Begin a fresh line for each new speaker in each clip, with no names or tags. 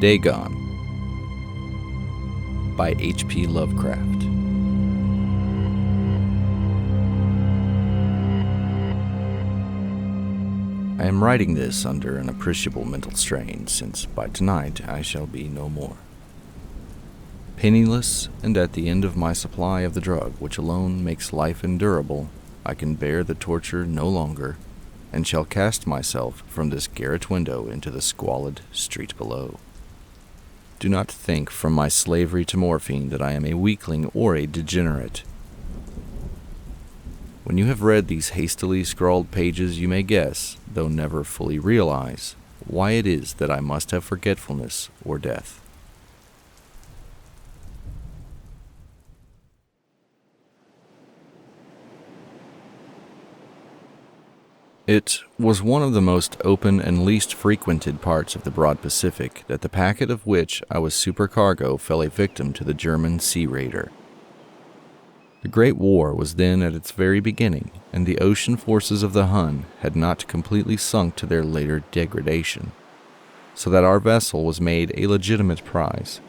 Dagon by H.P. Lovecraft. I am writing this under an appreciable mental strain, since by tonight I shall be no more. Penniless, and at the end of my supply of the drug which alone makes life endurable, I can bear the torture no longer, and shall cast myself from this garret window into the squalid street below. Do not think from my slavery to morphine that I am a weakling or a degenerate. When you have read these hastily scrawled pages, you may guess, though never fully realize, why it is that I must have forgetfulness or death. It was one of the most open and least frequented parts of the broad Pacific that the packet of which I was supercargo fell a victim to the German sea raider. The Great War was then at its very beginning, and the ocean forces of the Hun had not completely sunk to their later degradation, so that our vessel was made a legitimate prize.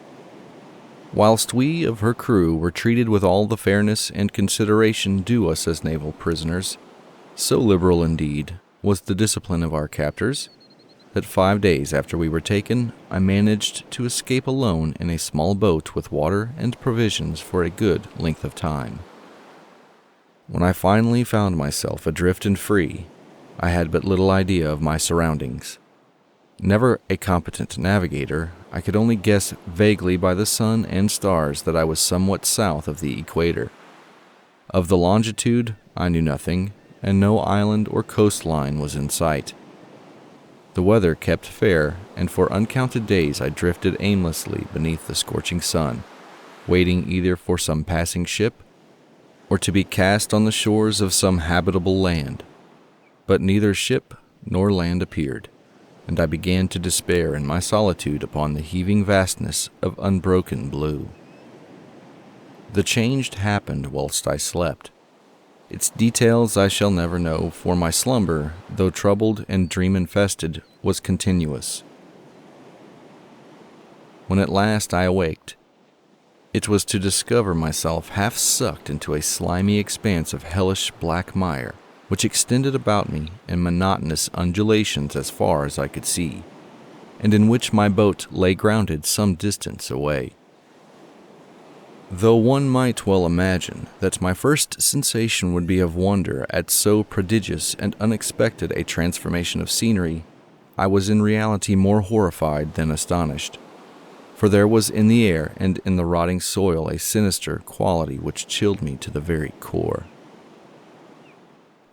Whilst we of her crew were treated with all the fairness and consideration due us as naval prisoners, so liberal indeed was the discipline of our captors, that 5 days after we were taken, I managed to escape alone in a small boat with water and provisions for a good length of time. When I finally found myself adrift and free, I had but little idea of my surroundings. Never a competent navigator, I could only guess vaguely by the sun and stars that I was somewhat south of the equator. Of the longitude, I knew nothing, and no island or coastline was in sight. The weather kept fair, and for uncounted days I drifted aimlessly beneath the scorching sun, waiting either for some passing ship or to be cast on the shores of some habitable land. But neither ship nor land appeared, and I began to despair in my solitude upon the heaving vastness of unbroken blue. The change happened whilst I slept. Its details I shall never know, for my slumber, though troubled and dream-infested, was continuous. When at last I awaked, it was to discover myself half sucked into a slimy expanse of hellish black mire, which extended about me in monotonous undulations as far as I could see, and in which my boat lay grounded some distance away. Though one might well imagine that my first sensation would be of wonder at so prodigious and unexpected a transformation of scenery, I was in reality more horrified than astonished, for there was in the air and in the rotting soil a sinister quality which chilled me to the very core.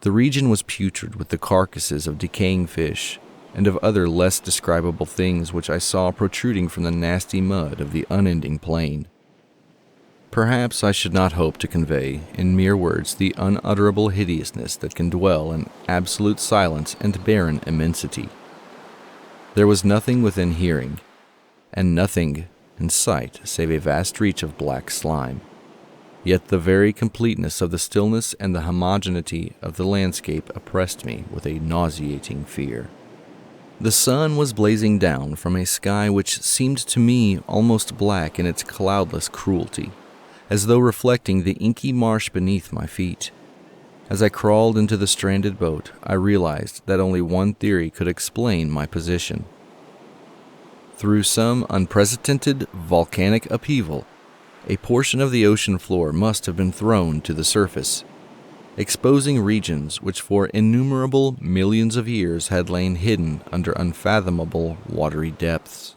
The region was putrid with the carcasses of decaying fish and of other less describable things which I saw protruding from the nasty mud of the unending plain. Perhaps I should not hope to convey in mere words the unutterable hideousness that can dwell in absolute silence and barren immensity. There was nothing within hearing, and nothing in sight save a vast reach of black slime. Yet the very completeness of the stillness and the homogeneity of the landscape oppressed me with a nauseating fear. The sun was blazing down from a sky which seemed to me almost black in its cloudless cruelty, as though reflecting the inky marsh beneath my feet. As I crawled into the stranded boat, I realized that only one theory could explain my position. Through some unprecedented volcanic upheaval, a portion of the ocean floor must have been thrown to the surface, exposing regions which for innumerable millions of years had lain hidden under unfathomable watery depths.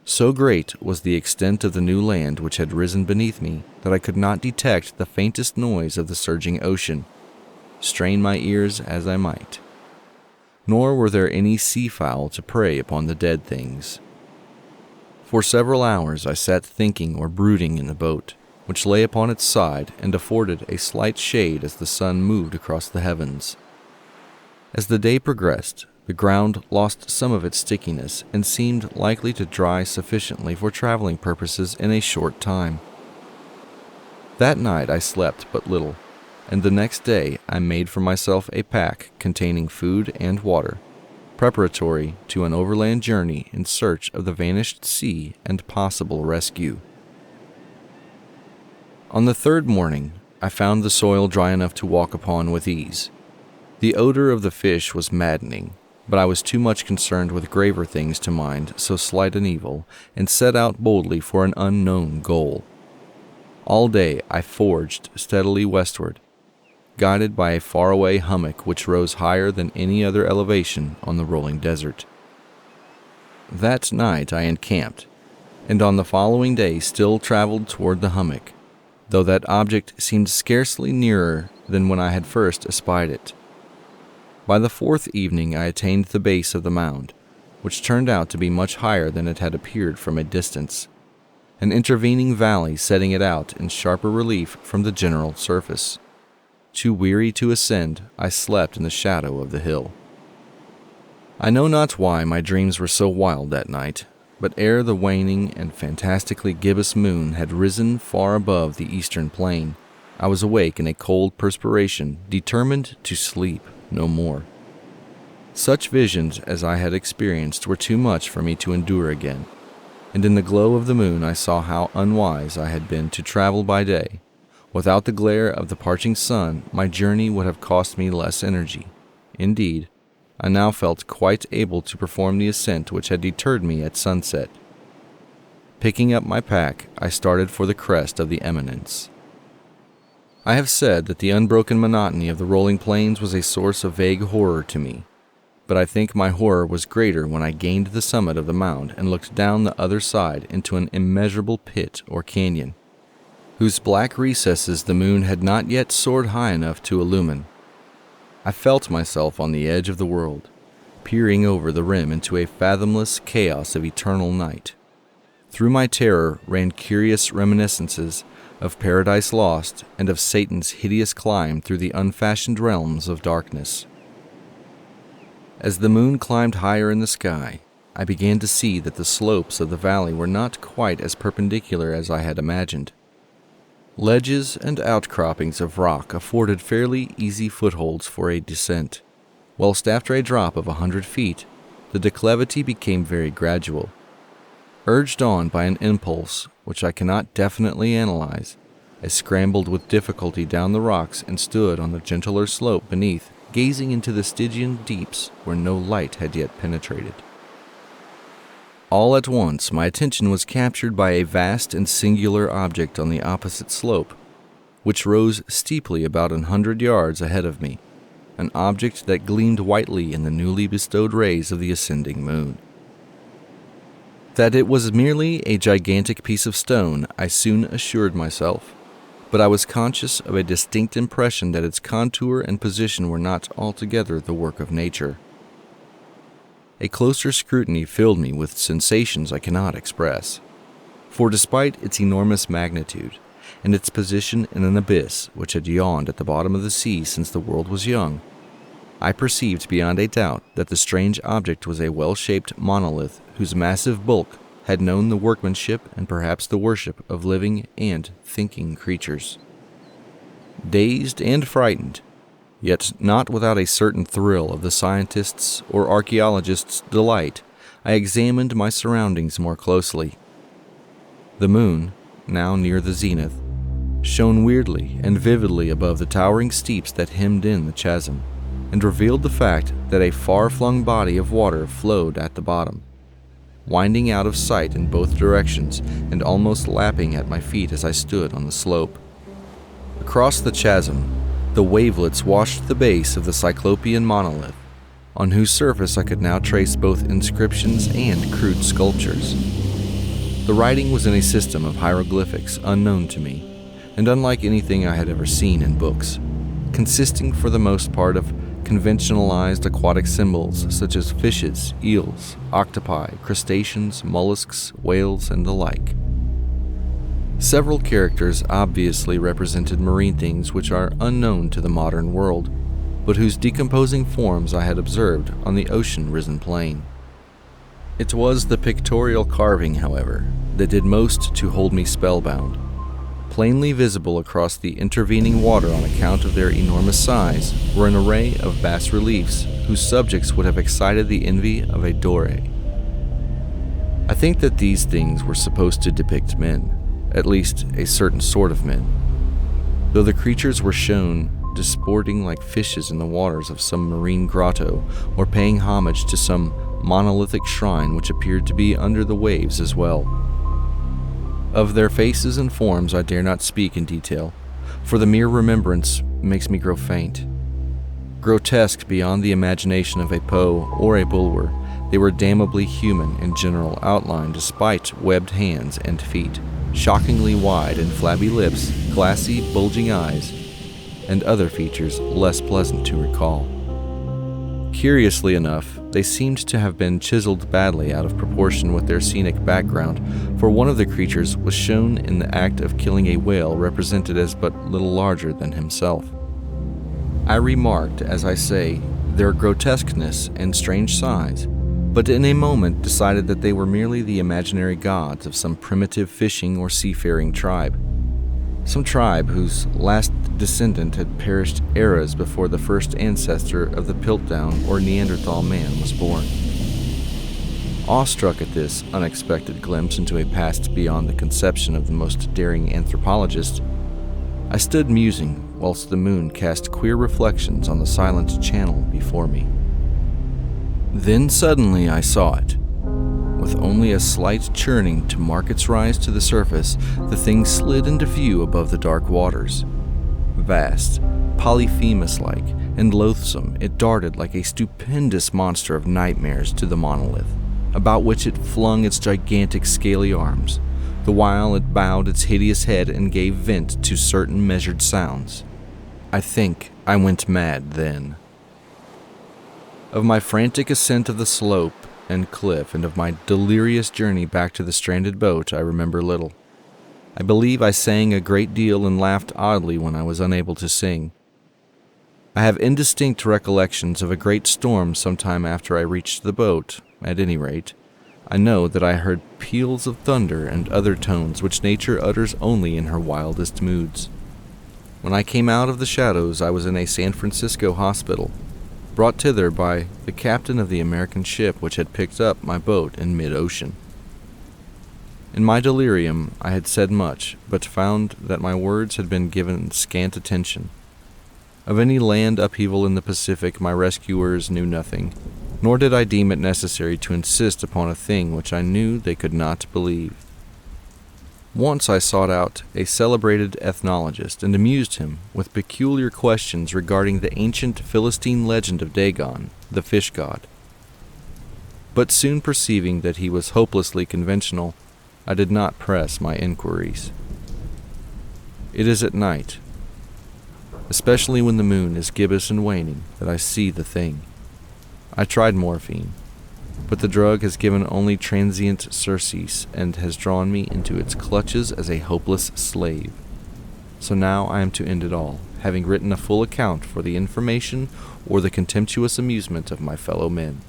So great was the extent of the new land which had risen beneath me that I could not detect the faintest noise of the surging ocean, strain my ears as I might. Nor were there any seafowl to prey upon the dead things. For several hours I sat thinking or brooding in the boat, which lay upon its side and afforded a slight shade as the sun moved across the heavens. As the day progressed, the ground lost some of its stickiness and seemed likely to dry sufficiently for traveling purposes in a short time. That night I slept but little, and the next day I made for myself a pack containing food and water, preparatory to an overland journey in search of the vanished sea and possible rescue. On the third morning, I found the soil dry enough to walk upon with ease. The odor of the fish was maddening, but I was too much concerned with graver things to mind so slight an evil, and set out boldly for an unknown goal. All day I forged steadily westward, guided by a faraway hummock which rose higher than any other elevation on the rolling desert. That night I encamped, and on the following day still traveled toward the hummock, though that object seemed scarcely nearer than when I had first espied it. By the fourth evening I attained the base of the mound, which turned out to be much higher than it had appeared from a distance, an intervening valley setting it out in sharper relief from the general surface. Too weary to ascend, I slept in the shadow of the hill. I know not why my dreams were so wild that night, but ere the waning and fantastically gibbous moon had risen far above the eastern plain, I was awake in a cold perspiration, determined to sleep no more. Such visions as I had experienced were too much for me to endure again, and in the glow of the moon I saw how unwise I had been to travel by day. Without the glare of the parching sun, my journey would have cost me less energy. Indeed, I now felt quite able to perform the ascent which had deterred me at sunset. Picking up my pack, I started for the crest of the eminence. I have said that the unbroken monotony of the rolling plains was a source of vague horror to me, but I think my horror was greater when I gained the summit of the mound and looked down the other side into an immeasurable pit or canyon, whose black recesses the moon had not yet soared high enough to illumine. I felt myself on the edge of the world, peering over the rim into a fathomless chaos of eternal night. Through my terror ran curious reminiscences of Paradise Lost and of Satan's hideous climb through the unfashioned realms of darkness. As the moon climbed higher in the sky, I began to see that the slopes of the valley were not quite as perpendicular as I had imagined. Ledges and outcroppings of rock afforded fairly easy footholds for a descent, whilst after a drop of 100 feet, the declivity became very gradual. Urged on by an impulse which I cannot definitely analyze, I scrambled with difficulty down the rocks and stood on the gentler slope beneath, gazing into the Stygian deeps where no light had yet penetrated. All at once my attention was captured by a vast and singular object on the opposite slope, which rose steeply about 100 yards ahead of me, an object that gleamed whitely in the newly bestowed rays of the ascending moon. That it was merely a gigantic piece of stone, I soon assured myself, but I was conscious of a distinct impression that its contour and position were not altogether the work of nature. A closer scrutiny filled me with sensations I cannot express, for despite its enormous magnitude and its position in an abyss which had yawned at the bottom of the sea since the world was young, I perceived beyond a doubt that the strange object was a well-shaped monolith whose massive bulk had known the workmanship and perhaps the worship of living and thinking creatures. Dazed and frightened, yet not without a certain thrill of the scientist's or archaeologist's delight, I examined my surroundings more closely. The moon, now near the zenith, shone weirdly and vividly above the towering steeps that hemmed in the chasm, and revealed the fact that a far-flung body of water flowed at the bottom, winding out of sight in both directions and almost lapping at my feet as I stood on the slope. Across the chasm, the wavelets washed the base of the cyclopean monolith, on whose surface I could now trace both inscriptions and crude sculptures. The writing was in a system of hieroglyphics unknown to me, and unlike anything I had ever seen in books, consisting for the most part of conventionalized aquatic symbols such as fishes, eels, octopi, crustaceans, mollusks, whales, and the like. Several characters obviously represented marine things which are unknown to the modern world, but whose decomposing forms I had observed on the ocean-risen plain. It was the pictorial carving, however, that did most to hold me spellbound. Plainly visible across the intervening water on account of their enormous size were an array of bas-reliefs whose subjects would have excited the envy of a Dore. I think that these things were supposed to depict men, at least a certain sort of men, though the creatures were shown disporting like fishes in the waters of some marine grotto or paying homage to some monolithic shrine which appeared to be under the waves as well. Of their faces and forms I dare not speak in detail, for the mere remembrance makes me grow faint. Grotesque beyond the imagination of a Poe or a Bulwer, they were damnably human in general outline despite webbed hands and feet, shockingly wide and flabby lips, glassy, bulging eyes, and other features less pleasant to recall. Curiously enough, they seemed to have been chiseled badly out of proportion with their scenic background, for one of the creatures was shown in the act of killing a whale represented as but little larger than himself. I remarked, as I say, their grotesqueness and strange size, but in a moment decided that they were merely the imaginary gods of some primitive fishing or seafaring tribe. Some tribe whose last descendant had perished eras before the first ancestor of the Piltdown or Neanderthal man was born. Awestruck at this unexpected glimpse into a past beyond the conception of the most daring anthropologist, I stood musing whilst the moon cast queer reflections on the silent channel before me. Then suddenly I saw it. With only a slight churning to mark its rise to the surface, the thing slid into view above the dark waters. Vast, Polyphemus-like, and loathsome, it darted like a stupendous monster of nightmares to the monolith, about which it flung its gigantic scaly arms, the while it bowed its hideous head and gave vent to certain measured sounds. I think I went mad then. Of my frantic ascent of the slope and cliff, and of my delirious journey back to the stranded boat, I remember little. I believe I sang a great deal and laughed oddly when I was unable to sing. I have indistinct recollections of a great storm some time after I reached the boat. At any rate, I know that I heard peals of thunder and other tones which nature utters only in her wildest moods. When I came out of the shadows, I was in a San Francisco hospital, brought thither by the captain of the American ship which had picked up my boat in mid-ocean. In my delirium I had said much, but found that my words had been given scant attention. Of any land upheaval in the Pacific my rescuers knew nothing, nor did I deem it necessary to insist upon a thing which I knew they could not believe. Once I sought out a celebrated ethnologist and amused him with peculiar questions regarding the ancient Philistine legend of Dagon, the fish god. But soon perceiving that he was hopelessly conventional, I did not press my inquiries. It is at night, especially when the moon is gibbous and waning, that I see the thing. I tried morphine, but the drug has given only transient surcease and has drawn me into its clutches as a hopeless slave. So now I am to end it all, having written a full account for the information or the contemptuous amusement of my fellow men.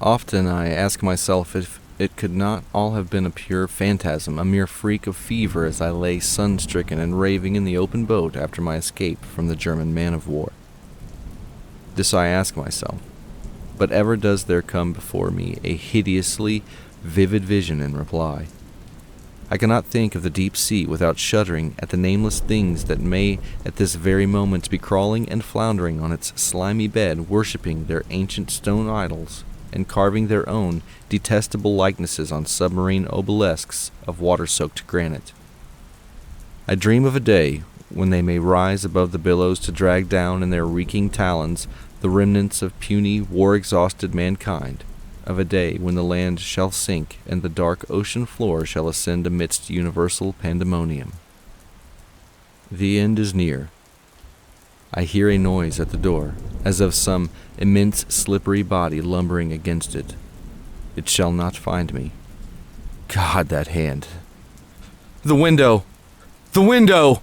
Often I ask myself if it could not all have been a pure phantasm, a mere freak of fever as I lay sun-stricken and raving in the open boat after my escape from the German man-of-war. This I ask myself. But ever does there come before me a hideously vivid vision in reply. I cannot think of the deep sea without shuddering at the nameless things that may at this very moment be crawling and floundering on its slimy bed, worshipping their ancient stone idols and carving their own detestable likenesses on submarine obelisks of water-soaked granite. I dream of a day when they may rise above the billows to drag down in their reeking talons the remnants of puny, war-exhausted mankind, of a day when the land shall sink and the dark ocean floor shall ascend amidst universal pandemonium. The end is near. I hear a noise at the door, as of some immense slippery body lumbering against it. It shall not find me. God, that hand! The window! The window!